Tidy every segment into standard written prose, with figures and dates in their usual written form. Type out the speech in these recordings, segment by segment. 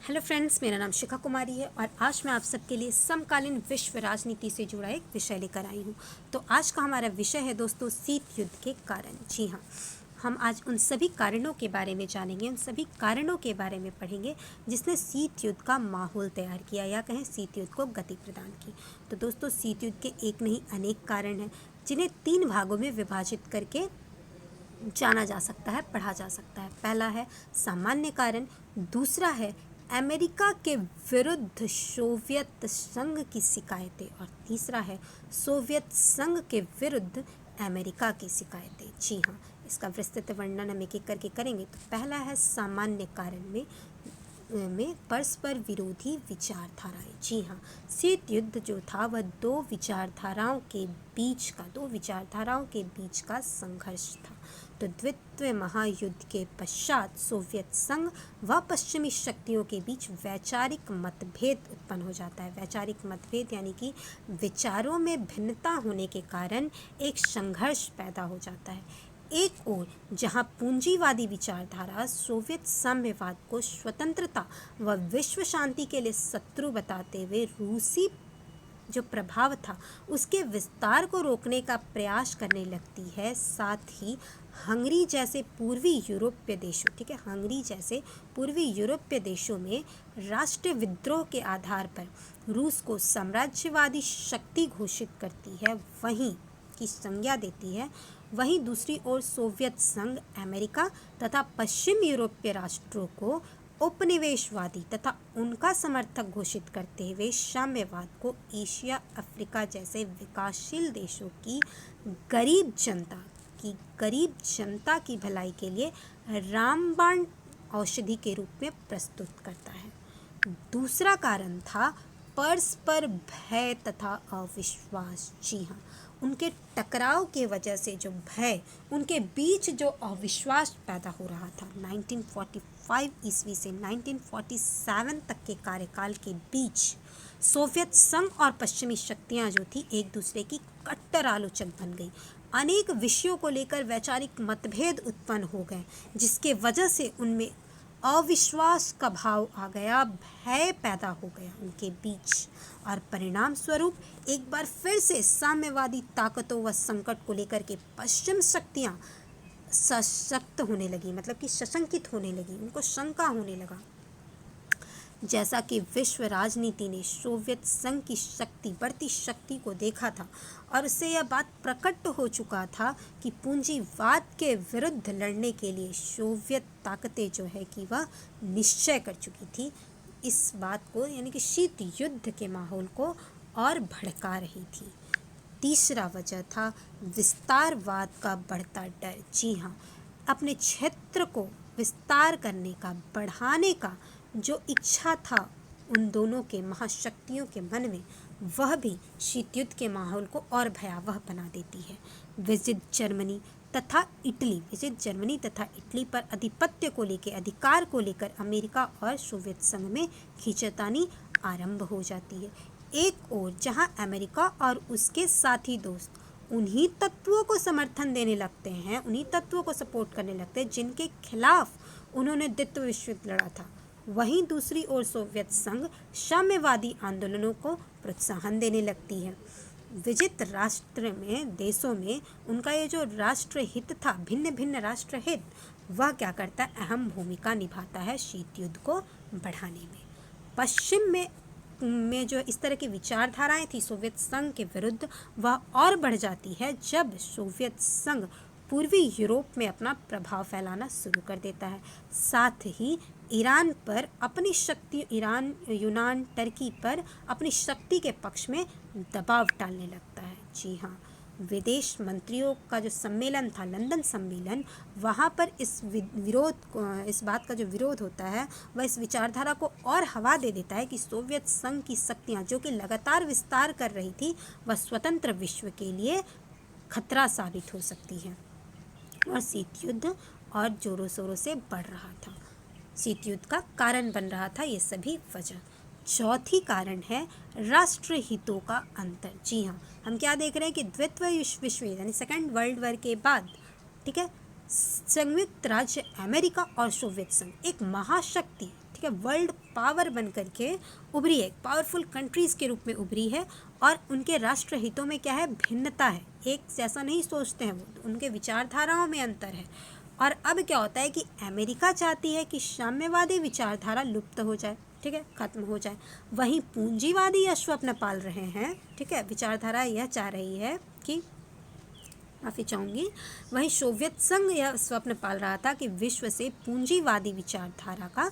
Hello friends, मेरा नाम शिखा कुमारी है और आज मैं आप सबके लिए समकालीन विश्व राजनीति से जुड़ा एक विषय लेकर आई हूँ। तो आज का हमारा विषय है दोस्तों शीत युद्ध के कारण। जी हाँ, हम आज उन सभी कारणों के बारे में जानेंगे, उन सभी कारणों के बारे में पढ़ेंगे जिसने शीत युद्ध का माहौल तैयार किया या कहें शीत युद्ध को गति प्रदान की। तो दोस्तों शीत युद्ध के एक नहीं अनेक कारण हैं जिन्हें 3 भागों में विभाजित करके जाना जा सकता है, पढ़ा जा सकता है। पहला है सामान्य कारण, दूसरा है अमेरिका के विरुद्ध सोवियत संघ की शिकायतें और तीसरा है सोवियत संघ के विरुद्ध अमेरिका की शिकायतें। जी हाँ, इसका विस्तृत वर्णन हम एक एक करके करेंगे। तो पहला है सामान्य कारण में परस्पर विरोधी विचारधाराएं। जी हाँ, शीत युद्ध जो था वह दो विचारधाराओं के बीच का संघर्ष था। तो द्वितीय महायुद्ध के पश्चात सोवियत संघ व पश्चिमी शक्तियों के बीच वैचारिक मतभेद उत्पन्न हो जाता है। वैचारिक मतभेद यानी कि विचारों में भिन्नता होने के कारण एक संघर्ष पैदा हो जाता है। एक ओर जहां पूंजीवादी विचारधारा सोवियत साम्यवाद को स्वतंत्रता व विश्व शांति के लिए शत्रु बताते हुए रूसी जो प्रभाव था उसके विस्तार को रोकने का प्रयास करने लगती है, साथ ही हंगरी जैसे पूर्वी यूरोपीय देशों में राष्ट्रीय विद्रोह के आधार पर रूस को साम्राज्यवादी शक्ति घोषित करती है, वहीं की संज्ञा देती है। वहीं दूसरी ओर सोवियत संघ अमेरिका तथा पश्चिम यूरोपीय राष्ट्रों को उपनिवेशवादी तथा उनका समर्थक घोषित करते हुए साम्यवाद को एशिया अफ्रीका जैसे विकासशील देशों की गरीब जनता की भलाई के लिए रामबाण औषधि के रूप में प्रस्तुत करता है। दूसरा कारण था परस्पर भय तथा अविश्वास। जी हाँ, उनके टकराव के वजह से जो भय, उनके बीच जो अविश्वास पैदा हो रहा था 1945 ईस्वी से 1947 तक के कार्यकाल के बीच सोवियत संघ और पश्चिमी शक्तियां जो थी एक दूसरे की कट्टर आलोचक बन गई। अनेक विषयों को लेकर वैचारिक मतभेद उत्पन्न हो गए, जिसके वजह से उनमें अविश्वास का भाव आ गया, भय पैदा हो गया उनके बीच और परिणाम स्वरूप एक बार फिर से साम्यवादी ताकतों व संकट को लेकर के पश्चिम शक्तियां सशक्त होने लगी, मतलब कि सशंकित होने लगी, उनको शंका होने लगा। जैसा कि विश्व राजनीति ने सोवियत संघ की बढ़ती शक्ति को देखा था और उससे यह बात प्रकट हो चुका था कि पूंजीवाद के विरुद्ध लड़ने के लिए सोवियत ताकतें जो है कि वह निश्चय कर चुकी थी। इस बात को यानी कि शीत युद्ध के माहौल को और भड़का रही थी। तीसरा वजह था विस्तारवाद का बढ़ता डर। जी हाँ, अपने क्षेत्र को विस्तार करने का, बढ़ाने का जो इच्छा था उन दोनों के महाशक्तियों के मन में, वह भी शीत युद्ध के माहौल को और भयावह बना देती है। विजित जर्मनी तथा इटली पर आधिपत्य को लेकर, अधिकार को लेकर अमेरिका और सोवियत संघ में खींचातानी आरंभ हो जाती है। एक ओर जहां अमेरिका और उसके साथी दोस्त उन्हीं तत्वों को समर्थन देने लगते हैं, उन्हीं तत्वों को सपोर्ट करने लगते हैं जिनके खिलाफ उन्होंने द्वितीय विश्व युद्ध लड़ा था, वहीं दूसरी ओर सोवियत संघ साम्यवादी आंदोलनों को प्रोत्साहन देने लगती है। विजित देशों में उनका ये जो राष्ट्र हित था, भिन्न भिन्न राष्ट्र हित, वह क्या करता है, अहम भूमिका निभाता है शीत युद्ध को बढ़ाने में। पश्चिम में जो इस तरह की विचारधाराएं थी सोवियत संघ के विरुद्ध, वह और बढ़ जाती है जब सोवियत संघ पूर्वी यूरोप में अपना प्रभाव फैलाना शुरू कर देता है। साथ ही यूनान, टर्की पर अपनी शक्ति के पक्ष में दबाव डालने लगता है। जी हाँ, विदेश मंत्रियों का जो सम्मेलन था, लंदन सम्मेलन, वहाँ पर इस बात का जो विरोध होता है वह इस विचारधारा को और हवा दे देता है कि सोवियत संघ की शक्तियाँ जो कि लगातार विस्तार कर रही थी, वह स्वतंत्र विश्व के लिए खतरा साबित हो सकती है और शीत युद्ध और जोरों शोरों से बढ़ रहा था, शीत युद्ध का कारण बन रहा था ये सभी वजह। चौथी कारण है राष्ट्र हितों का अंतर। जी हाँ, हम क्या देख रहे हैं कि द्वितीय विश्व युद्ध यानी सेकेंड वर्ल्ड वॉर के बाद, ठीक है, संयुक्त राज्य अमेरिका और सोवियत संघ एक महाशक्ति, ठीक है, वर्ल्ड पावर बन करके उभरी है, पावरफुल कंट्रीज़ के रूप में उभरी है। और उनके राष्ट्र हितों में क्या है, भिन्नता है, एक जैसा नहीं सोचते हैं वो, उनके विचारधाराओं में अंतर है। और अब क्या होता है कि अमेरिका चाहती है कि साम्यवादी विचारधारा लुप्त हो जाए, ठीक है, खत्म हो जाए। वहीं पूंजीवादी यह स्वप्न पाल रहे हैं, ठीक है, विचारधारा यह चाह रही है कि, माफ़ी चाहूँगी, वहीं सोवियत संघ यह स्वप्न पाल रहा था कि विश्व से पूंजीवादी विचारधारा का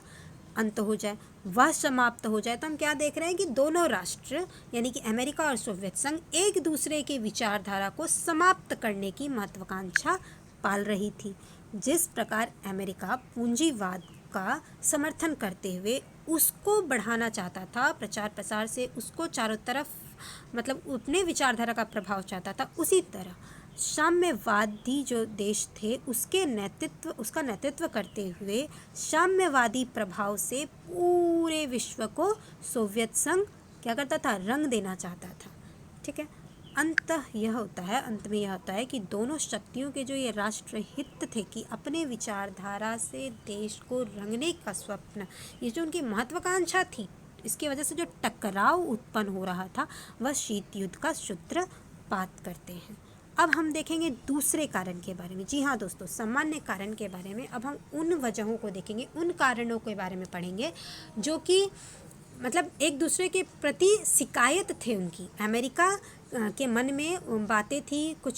अंत हो जाए, वह समाप्त हो जाए। तो हम क्या देख रहे हैं कि दोनों राष्ट्र यानी कि अमेरिका और सोवियत संघ एक दूसरे की विचारधारा को समाप्त करने की महत्वाकांक्षा पाल रही थी। जिस प्रकार अमेरिका पूंजीवाद का समर्थन करते हुए उसको बढ़ाना चाहता था, प्रचार प्रसार से उसको चारों तरफ मतलब अपने विचारधारा का प्रभाव चाहता था, उसी तरह साम्यवादी जो देश थे उसका नेतृत्व करते हुए साम्यवादी प्रभाव से पूरे विश्व को सोवियत संघ क्या करता था, रंग देना चाहता था, ठीक है। अंत में यह होता है कि दोनों शक्तियों के जो ये राष्ट्र हित थे कि अपने विचारधारा से देश को रंगने का स्वप्न, ये जो उनकी महत्वाकांक्षा थी, इसकी वजह से जो टकराव उत्पन्न हो रहा था वह शीत युद्ध का सूत्रपात करते हैं। अब हम देखेंगे दूसरे कारण के बारे में। जी हाँ दोस्तों, सामान्य कारण के बारे में अब हम उन वजहों को देखेंगे, उन कारणों के बारे में पढ़ेंगे जो कि मतलब एक दूसरे के प्रति शिकायत थे उनकी। अमेरिका के मन में बातें थी, कुछ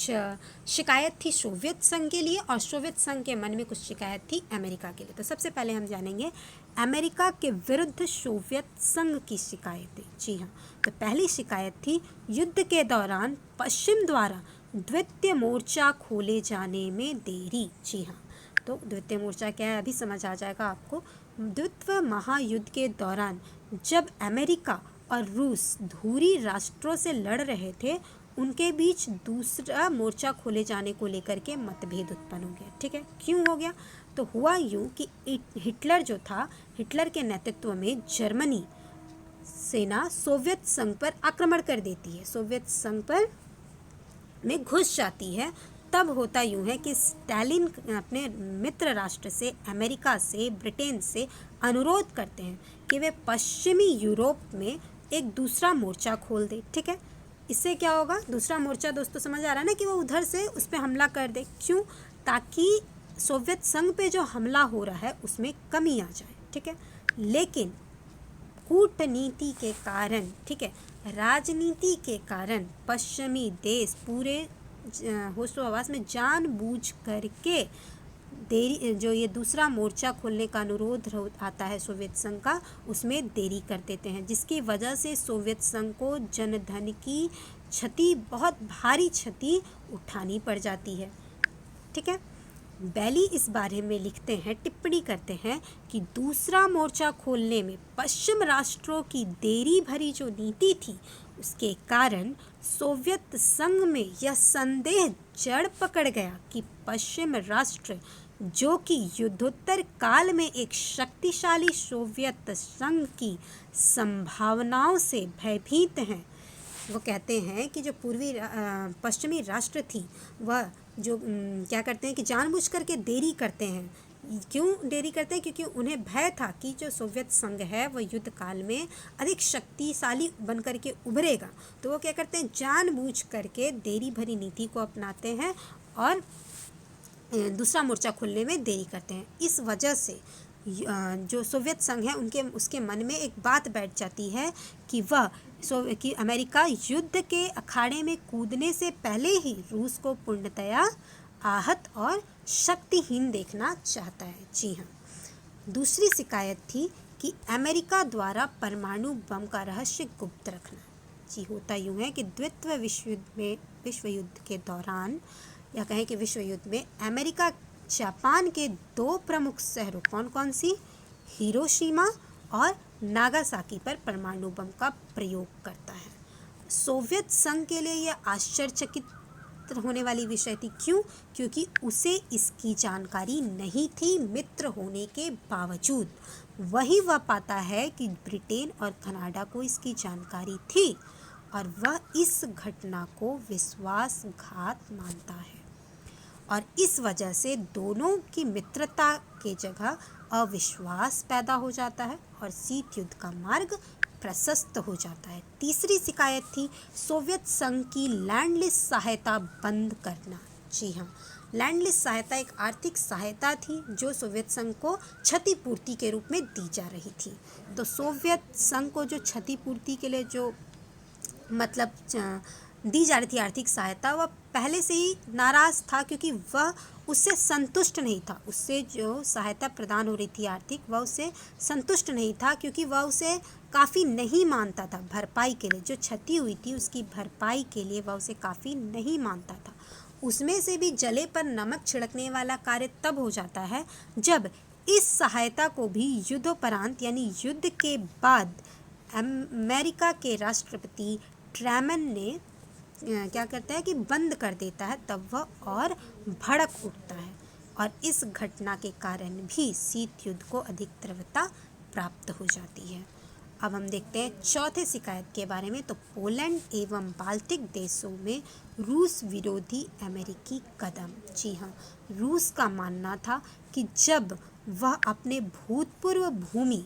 शिकायत थी सोवियत संघ के लिए और सोवियत संघ के मन में कुछ शिकायत थी अमेरिका के लिए। तो सबसे पहले हम जानेंगे अमेरिका के विरुद्ध सोवियत संघ की शिकायतें। जी हाँ, तो पहली शिकायत थी युद्ध के दौरान पश्चिम द्वारा द्वितीय मोर्चा खोले जाने में देरी। जी हाँ, तो द्वितीय मोर्चा क्या है अभी समझ आ जाएगा आपको। द्वितीय महायुद्ध के दौरान जब अमेरिका और रूस धुरी राष्ट्रों से लड़ रहे थे, उनके बीच दूसरा मोर्चा खोले जाने को लेकर के मतभेद उत्पन्न हो गया, ठीक है। क्यों हो गया? तो हुआ यूँ कि हिटलर जो था, हिटलर के नेतृत्व में जर्मनी सेना सोवियत संघ पर आक्रमण कर देती है, सोवियत संघ पर में घुस जाती है। तब होता यूँ है कि स्टालिन अपने मित्र राष्ट्र से, अमेरिका से, ब्रिटेन से अनुरोध करते हैं कि वे पश्चिमी यूरोप में एक दूसरा मोर्चा खोल दे, ठीक है। इससे क्या होगा, दूसरा मोर्चा दोस्तों समझ आ रहा है ना, कि वो उधर से उस पर हमला कर दे। क्यों? ताकि सोवियत संघ पे जो हमला हो रहा है उसमें कमी आ जाए, ठीक है। लेकिन कूटनीति के कारण, ठीक है, राजनीति के कारण पश्चिमी देश पूरे होशो हवास में जानबूझ करके देरी, जो ये दूसरा मोर्चा खोलने का अनुरोध आता है सोवियत संघ का, उसमें देरी कर देते हैं, जिसकी वजह से सोवियत संघ को जनधन की क्षति, बहुत भारी क्षति उठानी पड़ जाती है, ठीक है। बैली इस बारे में लिखते हैं, टिप्पणी करते हैं कि दूसरा मोर्चा खोलने में पश्चिम राष्ट्रों की देरी भरी जो नीति थी, उसके कारण सोवियत संघ में यह संदेह जड़ पकड़ गया कि पश्चिम राष्ट्र, जो कि युद्धोत्तर काल में एक शक्तिशाली सोवियत संघ की संभावनाओं से भयभीत हैं, वो कहते हैं कि जो पश्चिमी राष्ट्र थी, वह जो क्या करते हैं कि जानबूझ करके देरी करते हैं। क्यों देरी करते हैं? क्योंकि उन्हें भय था कि जो सोवियत संघ है वह युद्ध काल में अधिक शक्तिशाली बन करके उभरेगा। तो वो क्या करते हैं, जानबूझ करके देरी भरी नीति को अपनाते हैं और दूसरा मोर्चा खोलने में देरी करते हैं। इस वजह से जो सोवियत संघ है उसके मन में एक बात बैठ जाती है कि अमेरिका युद्ध के अखाड़े में कूदने से पहले ही रूस को पूर्णतया आहत और शक्तिहीन देखना चाहता है। जी हाँ, दूसरी शिकायत थी कि अमेरिका द्वारा परमाणु बम का रहस्य गुप्त रखना। जी, होता यूँ है कि द्वितीय विश्व युद्ध के दौरान, या कहें कि विश्व युद्ध में, अमेरिका जापान के 2 प्रमुख शहरों, कौन कौन सी, हिरोशिमा और नागासाकी पर परमाणु बम का प्रयोग करता है। सोवियत संघ के लिए यह आश्चर्यचकित होने वाली विषय थी। क्यों? क्योंकि उसे इसकी जानकारी नहीं थी, मित्र होने के बावजूद। वहीं वह पाता है कि ब्रिटेन और कनाडा को इसकी जानकारी थी और वह इस घटना को विश्वासघात मानता है, और इस वजह से दोनों की मित्रता के जगह अविश्वास पैदा हो जाता है और शीत युद्ध का मार्ग प्रशस्त हो जाता है। तीसरी शिकायत थी सोवियत संघ की लैंड लीज सहायता बंद करना। जी हाँ, लैंड लीज सहायता एक आर्थिक सहायता थी जो सोवियत संघ को क्षतिपूर्ति के रूप में दी जा रही थी। तो सोवियत संघ को जो क्षतिपूर्ति के लिए जो मतलब दी जा रही थी आर्थिक सहायता, वह पहले से ही नाराज़ था क्योंकि वह उससे संतुष्ट नहीं था। उससे जो सहायता प्रदान हो रही थी आर्थिक, वह उससे संतुष्ट नहीं था क्योंकि वह उसे काफ़ी नहीं मानता था भरपाई के लिए। जो क्षति हुई थी उसकी भरपाई के लिए वह उसे काफ़ी नहीं मानता था। उसमें से भी जले पर नमक छिड़कने वाला कार्य तब हो जाता है जब इस सहायता को भी युद्धोपरांत यानी युद्ध के बाद अमेरिका के राष्ट्रपति ट्रूमैन ने क्या करता है कि बंद कर देता है, तब वह और भड़क उठता है और इस घटना के कारण भी शीत युद्ध को अधिक तीव्रता प्राप्त हो जाती है। अब हम देखते हैं चौथे शिकायत के बारे में। तो पोलैंड एवं बाल्टिक देशों में रूस विरोधी अमेरिकी कदम। जी हाँ, रूस का मानना था कि जब वह अपने भूतपूर्व भूमि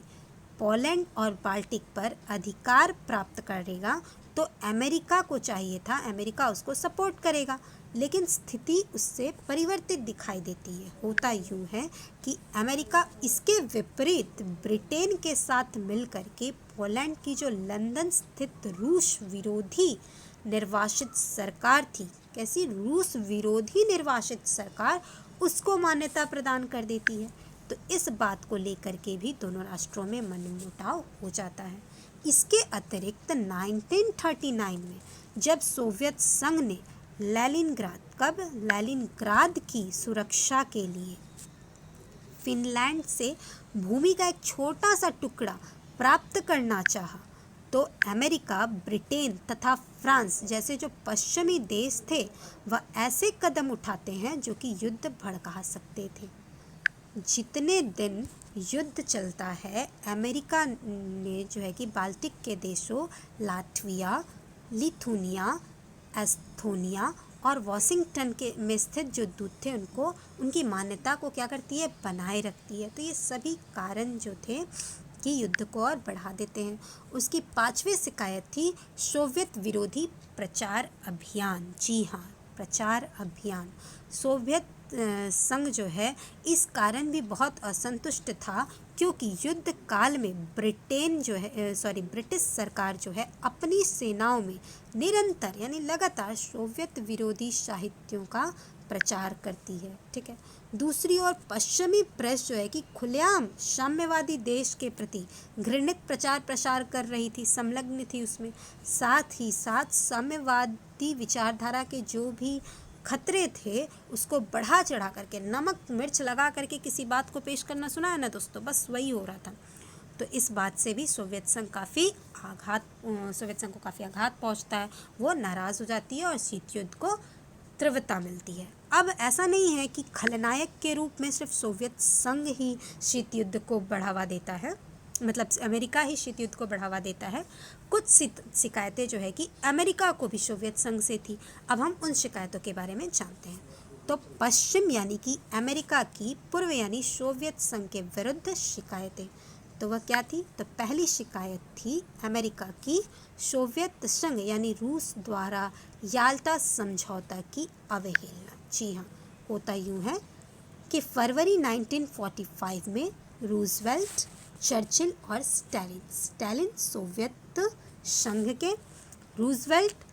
पोलैंड और बाल्टिक पर अधिकार प्राप्त करेगा तो अमेरिका को चाहिए था, अमेरिका उसको सपोर्ट करेगा, लेकिन स्थिति उससे परिवर्तित दिखाई देती है। होता यूँ है कि अमेरिका इसके विपरीत ब्रिटेन के साथ मिलकर के पोलैंड की जो लंदन स्थित रूस विरोधी निर्वासित सरकार थी, कैसी रूस विरोधी निर्वासित सरकार, उसको मान्यता प्रदान कर देती है। तो इस बात को लेकर के भी दोनों राष्ट्रों में मनमुटाव हो जाता है। इसके अतिरिक्त 1939 में जब सोवियत संघ ने लेनिनग्राद की सुरक्षा के लिए फिनलैंड से भूमि का एक छोटा सा टुकड़ा प्राप्त करना चाहा, तो अमेरिका, ब्रिटेन तथा फ्रांस जैसे जो पश्चिमी देश थे वह ऐसे कदम उठाते हैं जो कि युद्ध भड़का सकते थे। जितने दिन युद्ध चलता है, अमेरिका ने जो है कि बाल्टिक के देशों लात्विया, लिथुनिया, एस्थोनिया और वॉशिंगटन के में स्थित जो दूत थे उनको उनकी मान्यता को क्या करती है, बनाए रखती है। तो ये सभी कारण जो थे कि युद्ध को और बढ़ा देते हैं। उसकी पांचवी शिकायत थी सोवियत विरोधी प्रचार अभियान। जी हाँ, प्रचार अभियान। सोवियत संघ जो है इस कारण भी बहुत असंतुष्ट था क्योंकि युद्ध काल में ब्रिटिश सरकार जो है अपनी सेनाओं में निरंतर यानी लगातार सोवियत विरोधी साहित्यों का प्रचार करती है। ठीक है। दूसरी ओर पश्चिमी प्रेस जो है कि खुलेआम साम्यवादी देश के प्रति घृणित प्रचार प्रसार कर रही थी, संलग्न थी उसमें। साथ ही साथ साम्यवादी विचारधारा के जो भी खतरे थे उसको बढ़ा चढ़ा करके नमक मिर्च लगा करके किसी बात को पेश करना, सुना है ना दोस्तों, बस वही हो रहा था। तो इस बात से भी सोवियत संघ को काफ़ी आघात पहुंचता है, वो नाराज़ हो जाती है और शीत युद्ध को तीव्रता मिलती है। अब ऐसा नहीं है कि खलनायक के रूप में सिर्फ सोवियत संघ ही शीत युद्ध को बढ़ावा देता है, मतलब अमेरिका ही शीत युद्ध को बढ़ावा देता है। कुछ शिकायतें जो है कि अमेरिका को भी सोवियत संघ से थी। अब हम उन शिकायतों के बारे में जानते हैं। तो पश्चिम यानी कि अमेरिका की पूर्व यानी सोवियत संघ के विरुद्ध शिकायतें, तो वह क्या थी? तो पहली शिकायत थी अमेरिका की सोवियत संघ यानी रूस द्वारा याल्टा समझौता की अवहेलना। जी हाँ, होता यूँ है कि फरवरी 1945 में रूजवेल्ट, चर्चिल और स्टालिन सोवियत संघ के, रूजवेल्ट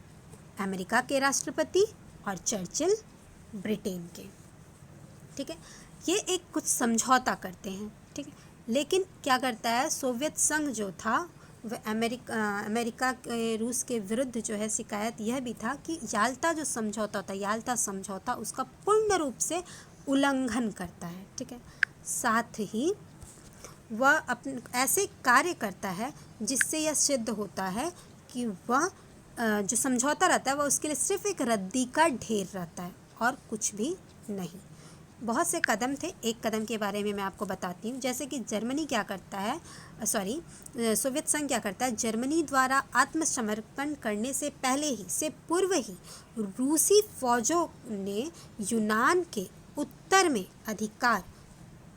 अमेरिका के राष्ट्रपति और चर्चिल ब्रिटेन के। ठीक है, ये एक कुछ समझौता करते हैं। ठीक है, लेकिन क्या करता है सोवियत संघ जो था वह अमेरिका के रूस के विरुद्ध जो है शिकायत यह भी था कि याल्टा जो समझौता होता है, याल्टा समझौता उसका पूर्ण रूप से उल्लंघन करता है। ठीक है, साथ ही वह अपने ऐसे कार्य करता है जिससे यह सिद्ध होता है कि वह जो समझौता रहता है वह उसके लिए सिर्फ एक रद्दी का ढेर रहता है और कुछ भी नहीं। बहुत से कदम थे, एक कदम के बारे में मैं आपको बताती हूँ। जैसे कि जर्मनी क्या करता है, सोवियत संघ क्या करता है, जर्मनी द्वारा आत्मसमर्पण करने से पूर्व ही रूसी फौजों ने यूनान के उत्तर में अधिकार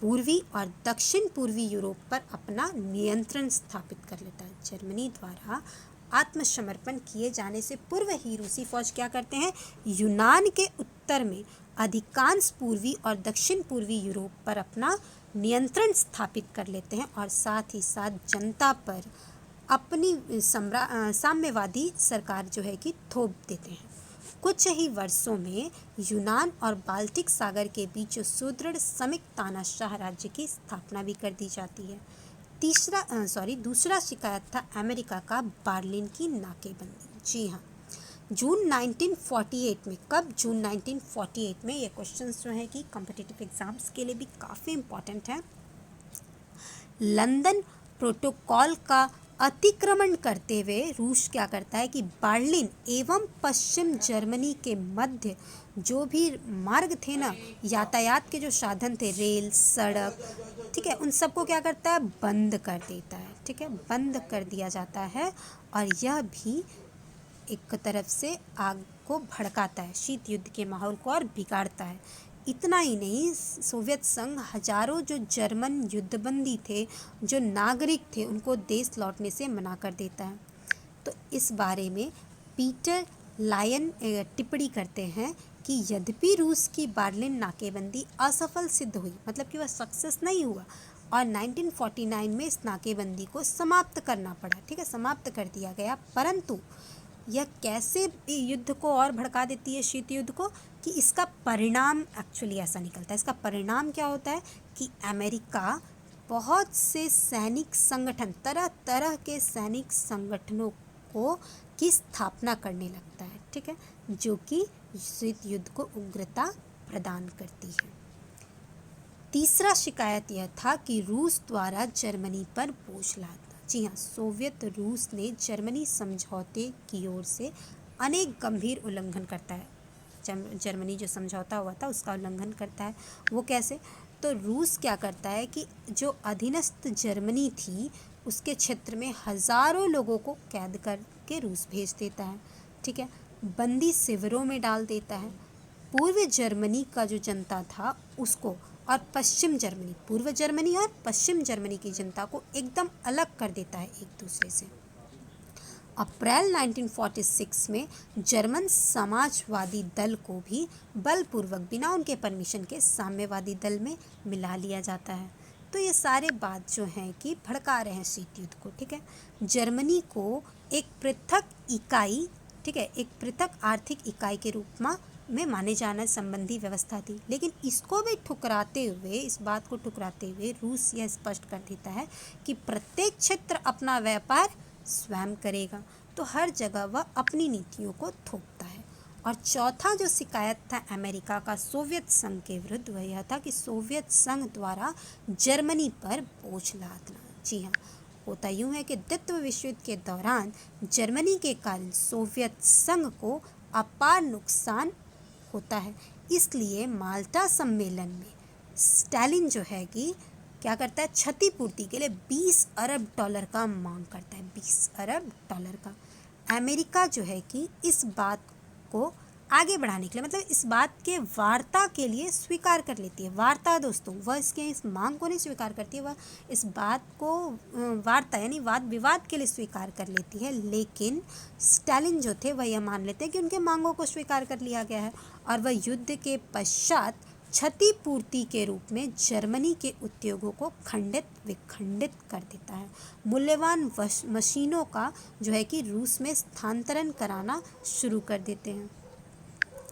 पूर्वी और दक्षिण पूर्वी यूरोप पर अपना नियंत्रण स्थापित कर लेता है। जर्मनी द्वारा आत्मसमर्पण किए जाने से पूर्व ही रूसी फौज क्या करते हैं, यूनान के उत्तर में अधिकांश पूर्वी और दक्षिण पूर्वी यूरोप पर अपना नियंत्रण स्थापित कर लेते हैं और साथ ही साथ जनता पर अपनी साम्यवादी सरकार जो है कि थोप देते हैं। कुछ ही वर्षों में यूनान और बाल्टिक सागर के बीच जो सुदृढ़ समिक्त तानाशाह राज्य की स्थापना भी कर दी जाती है। दूसरा शिकायत था अमेरिका का बार्लिन की नाकेबंदी। जी हाँ, जून 1948 में, कब, जून 1948 में, ये क्वेश्चंस जो है कि कॉम्पिटिटिव एग्जाम्स के लिए भी काफ़ी इम्पॉर्टेंट है। लंदन प्रोटोकॉल का अतिक्रमण करते हुए रूस क्या करता है कि बार्लिन एवं पश्चिम जर्मनी के मध्य जो भी मार्ग थे ना, यातायात के जो साधन थे, रेल, सड़क, ठीक है, उन सबको क्या करता है, बंद कर देता है। ठीक है, बंद कर दिया जाता है और यह भी एक तरफ से आग को भड़काता है, शीत युद्ध के माहौल को और बिगाड़ता है। इतना ही नहीं, सोवियत संघ हजारों जो जर्मन युद्धबंदी थे, जो नागरिक थे, उनको देश लौटने से मना कर देता है। तो इस बारे में पीटर लायन टिप्पणी करते हैं कि यद्यपि रूस की बार्लिन नाकेबंदी असफल सिद्ध हुई, मतलब कि वह सक्सेस नहीं हुआ और 1949 में इस नाकेबंदी को समाप्त करना पड़ा। ठीक है, समाप्त कर दिया गया, परंतु यह कैसे युद्ध को और भड़का देती है, शीत युद्ध को, कि इसका परिणाम एक्चुअली ऐसा निकलता है। इसका परिणाम क्या होता है कि अमेरिका बहुत से सैनिक संगठन, तरह तरह के सैनिक संगठनों को की स्थापना करने लगता है। ठीक है, जो कि शीत युद्ध को उग्रता प्रदान करती है। तीसरा शिकायत यह था कि रूस द्वारा जर्मनी पर बोझ लादना। जी हाँ, सोवियत रूस ने जर्मनी समझौते की ओर से अनेक गंभीर उल्लंघन करता है। जर्मनी जो समझौता हुआ था उसका उल्लंघन करता है। वो कैसे? तो रूस क्या करता है कि जो अधीनस्थ जर्मनी थी उसके क्षेत्र में हज़ारों लोगों को कैद करके रूस भेज देता है। ठीक है, बंदी शिविरों में डाल देता है। पूर्व जर्मनी का जो जनता था उसको और पश्चिम जर्मनी, पूर्व जर्मनी और पश्चिम जर्मनी की जनता को एकदम अलग कर देता है एक दूसरे से। अप्रैल 1946 में जर्मन समाजवादी दल को भी बलपूर्वक बिना उनके परमिशन के साम्यवादी दल में मिला लिया जाता है। तो ये सारे बात जो हैं कि भड़का रहे हैं शीत युद्ध को। ठीक है, जर्मनी को एक पृथक इकाई, ठीक है, एक पृथक आर्थिक इकाई के रूप में माने जाना संबंधी व्यवस्था थी, लेकिन इसको भी ठुकराते हुए, इस बात को ठुकराते हुए रूस यह स्पष्ट कर देता है कि प्रत्येक क्षेत्र अपना व्यापार स्वयं करेगा। तो हर जगह वह अपनी नीतियों को थोपता है। और चौथा जो शिकायत था अमेरिका का सोवियत संघ के विरुद्ध, वह यह था कि सोवियत संघ द्वारा जर्मनी पर बोझ लादना। जी हाँ, होता यूँ है कि द्वितीय विश्व युद्ध के दौरान जर्मनी के कारण सोवियत संघ को अपार नुकसान होता है। इसलिए माल्टा सम्मेलन में स्टालिन जो है कि क्या करता है, क्षतिपूर्ति के लिए 20 अरब डॉलर का मांग करता है, 20 अरब डॉलर का। अमेरिका जो है कि इस बात को आगे बढ़ाने के लिए, मतलब इस बात के वार्ता के लिए स्वीकार कर लेती है। वार्ता दोस्तों, वह इसके इस मांग को नहीं स्वीकार करती है, वह इस बात को वार्ता यानी वाद विवाद के लिए स्वीकार कर लेती है। लेकिन स्टालिन जो थे वह यह मान लेते हैं कि उनके मांगों को स्वीकार कर लिया गया है और वह युद्ध के पश्चात क्षतिपूर्ति के रूप में जर्मनी के उद्योगों को खंडित विखंडित कर देता है। मूल्यवान मशीनों का जो है कि रूस में स्थानांतरण कराना शुरू कर देते हैं।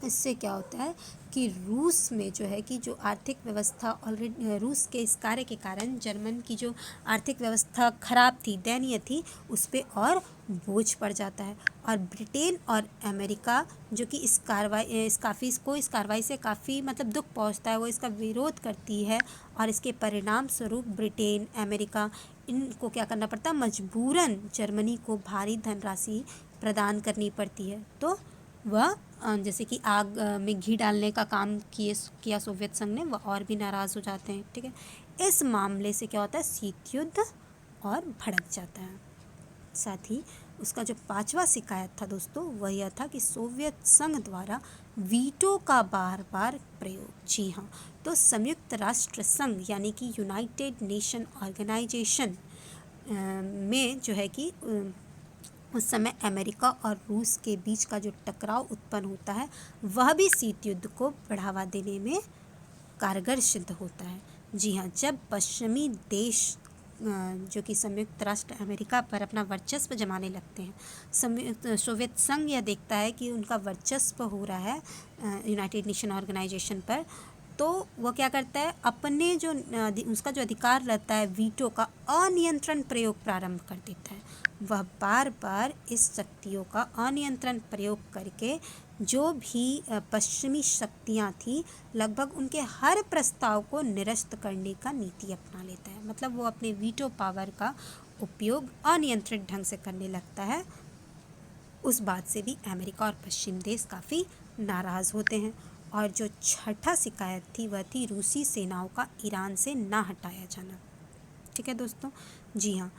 इससे क्या होता है कि रूस में जो है कि जो आर्थिक व्यवस्था ऑलरेडी, रूस के इस कार्य के कारण जर्मन की जो आर्थिक व्यवस्था खराब थी, दयनीय थी, उस पर और बोझ पड़ जाता है। और ब्रिटेन और अमेरिका जो कि इस कार्रवाई से काफ़ी मतलब दुख पहुंचता है, वो इसका विरोध करती है और इसके परिणाम स्वरूप ब्रिटेन, अमेरिका, इनको क्या करना पड़ता है, मजबूरन जर्मनी को भारी धनराशि प्रदान करनी पड़ती है। तो वह जैसे कि आग में घी डालने का काम किया सोवियत संघ ने, वह और भी नाराज़ हो जाते हैं। ठीक है, इस मामले से क्या होता है, शीत युद्ध और भड़क जाता है। साथ ही उसका जो पांचवा शिकायत था दोस्तों, वह यह था कि सोवियत संघ द्वारा वीटो का बार बार प्रयोग। जी हाँ, तो तो संयुक्त राष्ट्र संघ यानी कि यूनाइटेड नेशन ऑर्गेनाइजेशन में जो है कि उस समय अमेरिका और रूस के बीच का जो टकराव उत्पन्न होता है वह भी शीत युद्ध को बढ़ावा देने में कारगर सिद्ध होता है। जी हाँ, जब पश्चिमी देश जो कि संयुक्त राष्ट्र अमेरिका पर अपना वर्चस्व जमाने लगते हैं, सोवियत संघ यह देखता है कि उनका वर्चस्व हो रहा है यूनाइटेड नेशन ऑर्गेनाइजेशन पर, तो वह क्या करता है, अपने जो उसका जो अधिकार रहता है वीटो का अनियंत्रण प्रयोग प्रारंभ कर देता है। वह बार बार इस शक्तियों का अनियंत्रण प्रयोग करके जो भी पश्चिमी शक्तियाँ थी लगभग उनके हर प्रस्ताव को निरस्त करने का नीति अपना लेता है। मतलब वो अपने वीटो पावर का उपयोग अनियंत्रित ढंग से करने लगता है। उस बात से भी अमेरिका और पश्चिम देश काफ़ी नाराज़ होते हैं। और जो छठा शिकायत थी वह थी रूसी सेनाओं का ईरान से ना हटाया जाना। ठीक है दोस्तों, जी हाँ,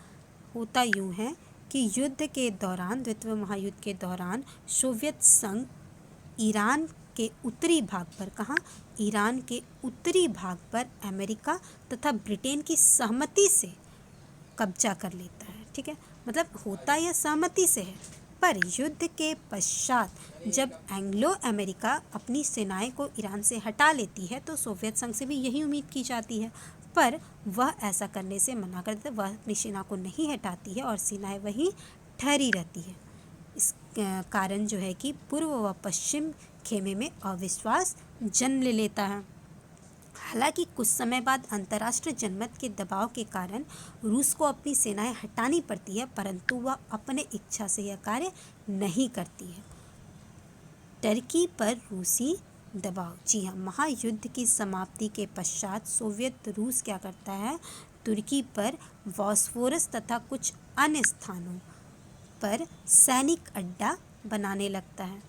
होता यूँ है कि युद्ध के दौरान, द्वितीय महायुद्ध के दौरान सोवियत संघ ईरान के उत्तरी भाग पर, कहाँ, ईरान के उत्तरी भाग पर अमेरिका तथा ब्रिटेन की सहमति से कब्जा कर लेता है। ठीक है, मतलब होता यह सहमति से है, पर युद्ध के पश्चात जब एंग्लो अमेरिका अपनी सेनाएं को ईरान से हटा लेती है तो सोवियत संघ से भी यही उम्मीद की जाती है, पर वह ऐसा करने से मना कर देता है। वह अपनी सेना को नहीं हटाती है और सेनाएं वहीं ठहरी रहती है। इस कारण जो है कि पूर्व व पश्चिम खेमे में अविश्वास जन्म ले लेता है। हालांकि कुछ समय बाद अंतर्राष्ट्रीय जनमत के दबाव के कारण रूस को अपनी सेनाएं हटानी पड़ती है, परंतु वह अपने इच्छा से यह कार्य नहीं करती है। टर्की पर रूसी दबाव। जी हाँ, महायुद्ध की समाप्ति के पश्चात सोवियत रूस क्या करता है, तुर्की पर बॉस्फोरस तथा कुछ अन्य स्थानों पर सैनिक अड्डा बनाने लगता है।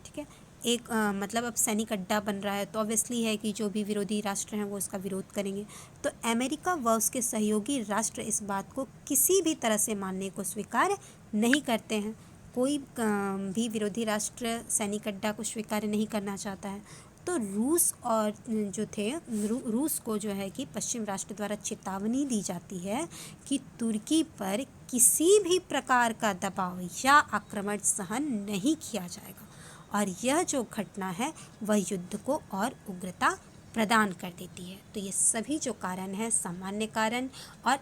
ठीक है, एक मतलब अब सैनिक अड्डा बन रहा है तो ऑब्वियसली है कि जो भी विरोधी राष्ट्र हैं वो उसका विरोध करेंगे। तो अमेरिका व उसके सहयोगी राष्ट्र इस बात को किसी भी तरह से मानने को स्वीकार नहीं करते हैं। कोई भी विरोधी राष्ट्र सैनिक अड्डा को स्वीकार नहीं करना चाहता है। तो रूस और जो थे रूस को जो है कि पश्चिम राष्ट्र द्वारा चेतावनी दी जाती है कि तुर्की पर किसी भी प्रकार का दबाव या आक्रमण सहन नहीं किया जाएगा। और यह जो घटना है वह युद्ध को और उग्रता प्रदान कर देती है। तो ये सभी जो कारण हैं, सामान्य कारण, और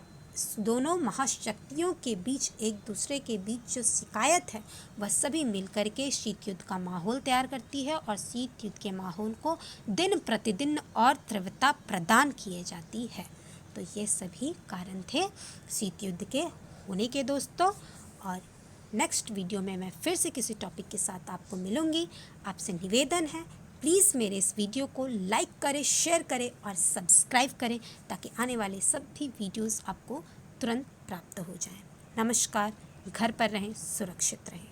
दोनों महाशक्तियों के बीच एक दूसरे के बीच जो शिकायत है वह सभी मिलकर के शीत युद्ध का माहौल तैयार करती है और शीत युद्ध के माहौल को दिन प्रतिदिन और तीव्रता प्रदान किए जाती है। तो ये सभी कारण थे शीत युद्ध के होने के दोस्तों। और नेक्स्ट वीडियो में मैं फिर से किसी टॉपिक के साथ आपको मिलूँगी। आपसे निवेदन है, प्लीज़ मेरे इस वीडियो को लाइक करें, शेयर करें और सब्सक्राइब करें ताकि आने वाले सभी वीडियोस आपको तुरंत प्राप्त हो जाएं। नमस्कार, घर पर रहें, सुरक्षित रहें।